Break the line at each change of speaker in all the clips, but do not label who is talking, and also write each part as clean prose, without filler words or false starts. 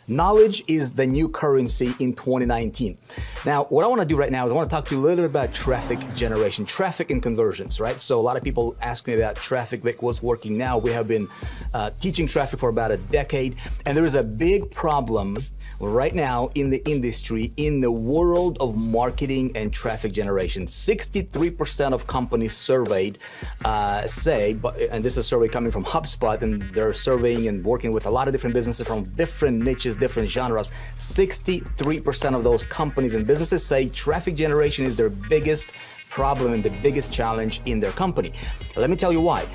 Knowledge is the new currency in 2019. Now, what I want to do right now is I want to talk to you a little bit about traffic generation, traffic and conversions, right? So a lot of people ask me about traffic, Vic, what's working now? We have been teaching traffic for about a decade, and there is a big problem right now in the industry, in the world of marketing and traffic generation. 63% of companies surveyed say, and this is a survey coming from HubSpot, and they're surveying and working with a lot of different businesses from different niches, different genres. 63% of those companies and businesses say traffic generation is their biggest problem and the biggest challenge in their company. Let me tell you why.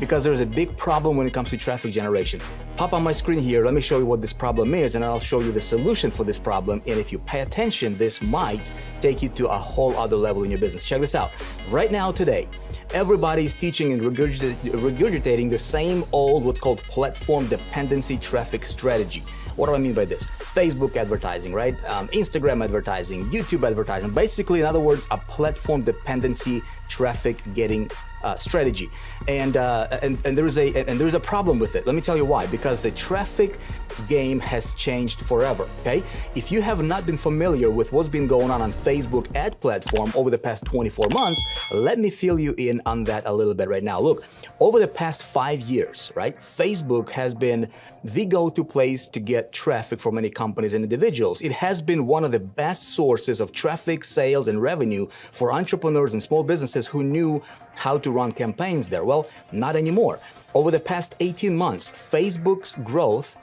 Because there's a big problem when it comes to traffic generation. Pop on my screen here, let me show you what this problem is, and I'll show you the solution for this problem. And if you pay attention, this might take you to a whole other level in your business. Check this out. Right now, today, everybody is teaching and regurgitating the same old, what's called platform dependency traffic strategy. What do I mean by this? Facebook advertising, right? Instagram advertising, YouTube advertising. Basically, in other words, a platform dependency traffic getting strategy. And there is a problem with it. Let me tell you why. Because the traffic game has changed forever. Okay? If you have not been familiar with what's been going on Facebook ad platform over the past 24 months, let me fill you in on that a little bit right now. Look, over the past 5 years, right? Facebook has been the go-to place to get traffic for many companies and individuals. It has been one of the best sources of traffic, sales, and revenue for entrepreneurs and small businesses who knew how to run campaigns there. Well, not anymore. Over the past 18 months, Facebook's growth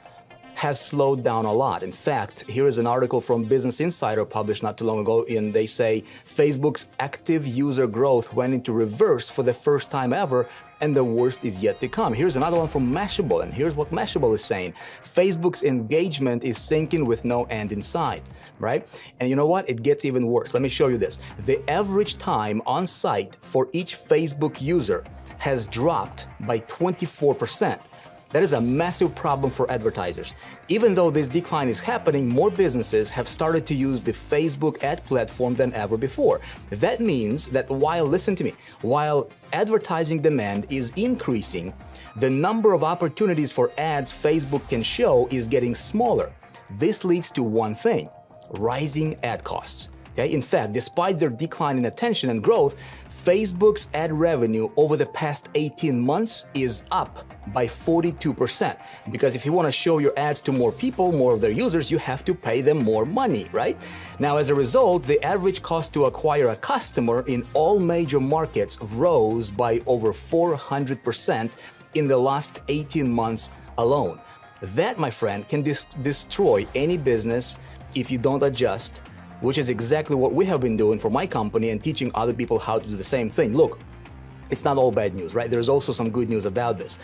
has slowed down a lot. In fact, here is an article from Business Insider published not too long ago, and they say Facebook's active user growth went into reverse for the first time ever, and the worst is yet to come. Here's another one from Mashable, and here's what Mashable is saying. Facebook's engagement is sinking with no end in sight, right? And you know what? It gets even worse. Let me show you this. The average time on site for each Facebook user has dropped by 24%. That is a massive problem for advertisers. Even though this decline is happening, more businesses have started to use the Facebook ad platform than ever before. That means that listen to me, while advertising demand is increasing, the number of opportunities for ads Facebook can show is getting smaller. This leads to one thing: rising ad costs. Okay? In fact, despite their decline in attention and growth, Facebook's ad revenue over the past 18 months is up by 42%. Because if you want to show your ads to more people, more of their users, you have to pay them more money, right? Now, as a result, the average cost to acquire a customer in all major markets rose by over 400% in the last 18 months alone. That, my friend, can destroy any business if you don't adjust, which is exactly what we have been doing for my company and teaching other people how to do the same thing. Look, it's not all bad news, right? There's also some good news about this.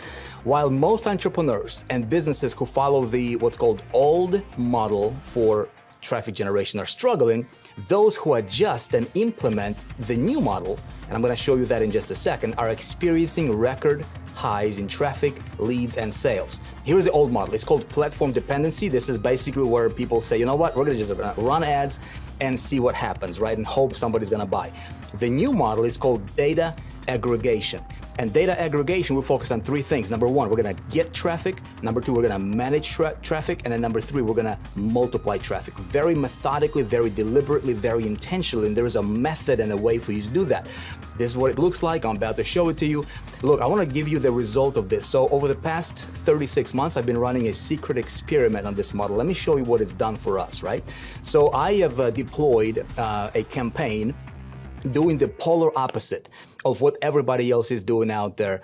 While most entrepreneurs and businesses who follow the what's called old model for traffic generation are struggling, those who adjust and implement the new model, and I'm going to show you that in just a second, are experiencing record highs in traffic, leads, and sales. Here's the old model. It's called platform dependency. This is basically where people say, you know what, we're going to just run ads and see what happens, right? And hope somebody's going to buy. The new model is called data aggregation. And data aggregation will focus on three things. Number one, we're going to get traffic. Number two, we're going to manage traffic. And then number three, we're going to multiply traffic. Very methodically, very deliberately, very intentionally. And there is a method and a way for you to do that. This is what it looks like. I'm about to show it to you. Look, I want to give you the result of this. So over the past 36 months, I've been running a secret experiment on this model. Let me show you what it's done for us, right? So I have deployed a campaign doing the polar opposite of what everybody else is doing out there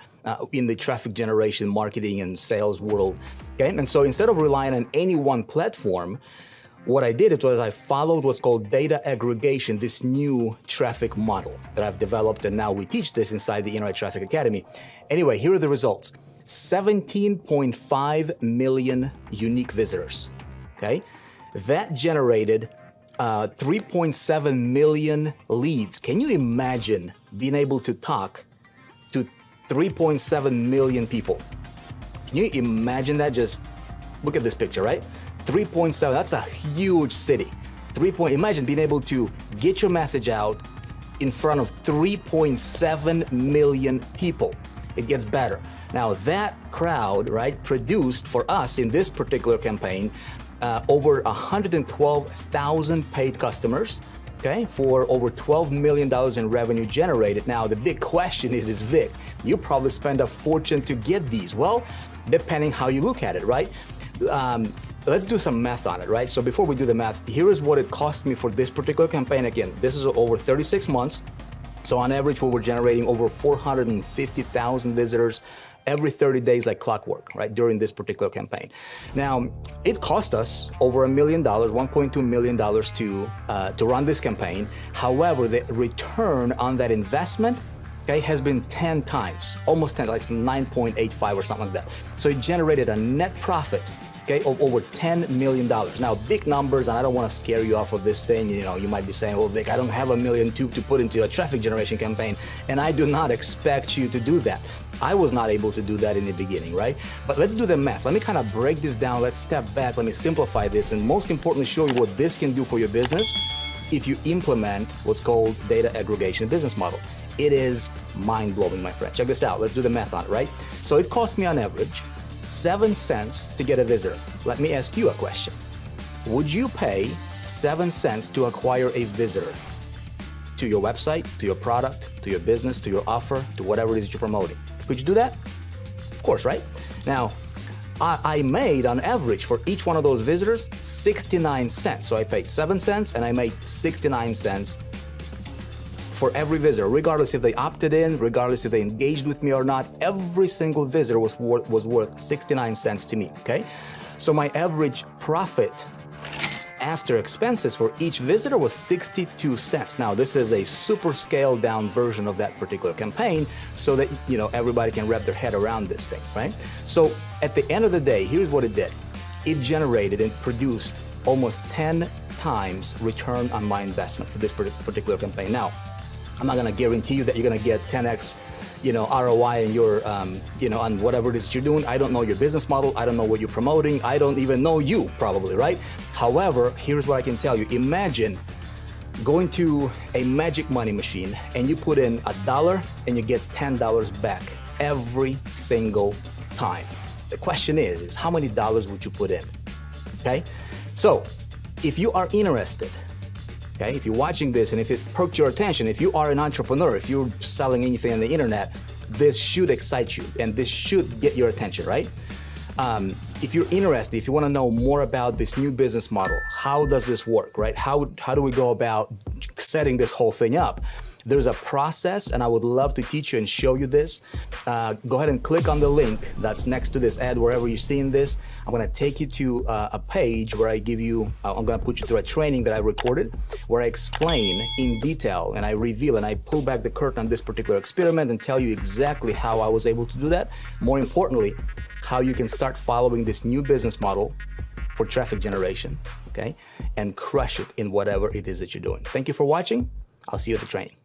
in the traffic generation, marketing, and sales world. Okay, and so instead of relying on any one platform, what I did was I followed what's called data aggregation, this new traffic model that I've developed, and now we teach this inside the Internet Traffic Academy. Anyway, here are the results. 17.5 million unique visitors. Okay, that generated 3.7 million leads. Can you imagine being able to talk to 3.7 million people? Can you imagine that? Just look at this picture, right? 3.7, that's a huge city. Imagine being able to get your message out in front of 3.7 million people. It gets better. Now that crowd, right, produced for us in this particular campaign over 112,000 paid customers, okay, for over $12 million in revenue generated. Now, the big question is Vick, you probably spend a fortune to get these. Well, depending how you look at it, right? Let's do some math on it, right? So before we do the math, here is what it cost me for this particular campaign. Again, this is over 36 months. So on average, we were generating over 450,000 visitors every 30 days like clockwork, right, during this particular campaign. Now, it cost us over $1 million, $1.2 million to run this campaign. However, the return on that investment, okay, has been 10 times, almost 10, like 9.85 or something like that. So it generated a net profit, okay, of over $10 million. Now, big numbers, and I don't want to scare you off of this thing. You know, you might be saying, well, Vick, I don't have $1 million to put into a traffic generation campaign, and I do not expect you to do that. I was not able to do that in the beginning, right? But let's do the math. Let me kind of break this down. Let's step back. Let me simplify this, and most importantly, show you what this can do for your business if you implement what's called data aggregation business model. It is mind-blowing, my friend. Check this out. Let's do the math on it, right? So it cost me on average 7 cents to get a visitor. Let me ask you a question. Would you pay 7 cents to acquire a visitor to your website, to your product, to your business, to your offer, to whatever it is you're promoting? Could you do that? Of course, right? Now, I made on average for each one of those visitors 69 cents. So I paid 7 cents and I made 69 cents for every visitor, regardless if they opted in, regardless if they engaged with me or not. Every single visitor was worth 69 cents to me, okay? So my average profit after expenses for each visitor was 62 cents. Now, this is a super scaled down version of that particular campaign so that, you know, everybody can wrap their head around this thing, right? So at the end of the day, here's what it did. It generated and produced almost 10 times return on my investment for this particular campaign. Now, I'm not gonna guarantee you that you're gonna get 10x, you know, ROI in your, you know, on whatever it is you're doing. I don't know your business model. I don't know what you're promoting. I don't even know you, probably, right? However, here's what I can tell you. Imagine going to a magic money machine and you put in $1 and you get $10 back every single time. The question is how many dollars would you put in, okay? So if you are interested, okay, if you're watching this and if it perked your attention, if you are an entrepreneur, if you're selling anything on the internet, this should excite you and this should get your attention, right? If you're interested, if you want to know more about this new business model, how does this work, right? How do we go about setting this whole thing up? There's a process, and I would love to teach you and show you this. Go ahead and click on the link that's next to this ad, wherever you're seeing this. I'm gonna take you to a page where I give you, I'm gonna put you through a training that I recorded, where I explain in detail, and I reveal, and I pull back the curtain on this particular experiment and tell you exactly how I was able to do that. More importantly, how you can start following this new business model for traffic generation, okay? And crush it in whatever it is that you're doing. Thank you for watching. I'll see you at the training.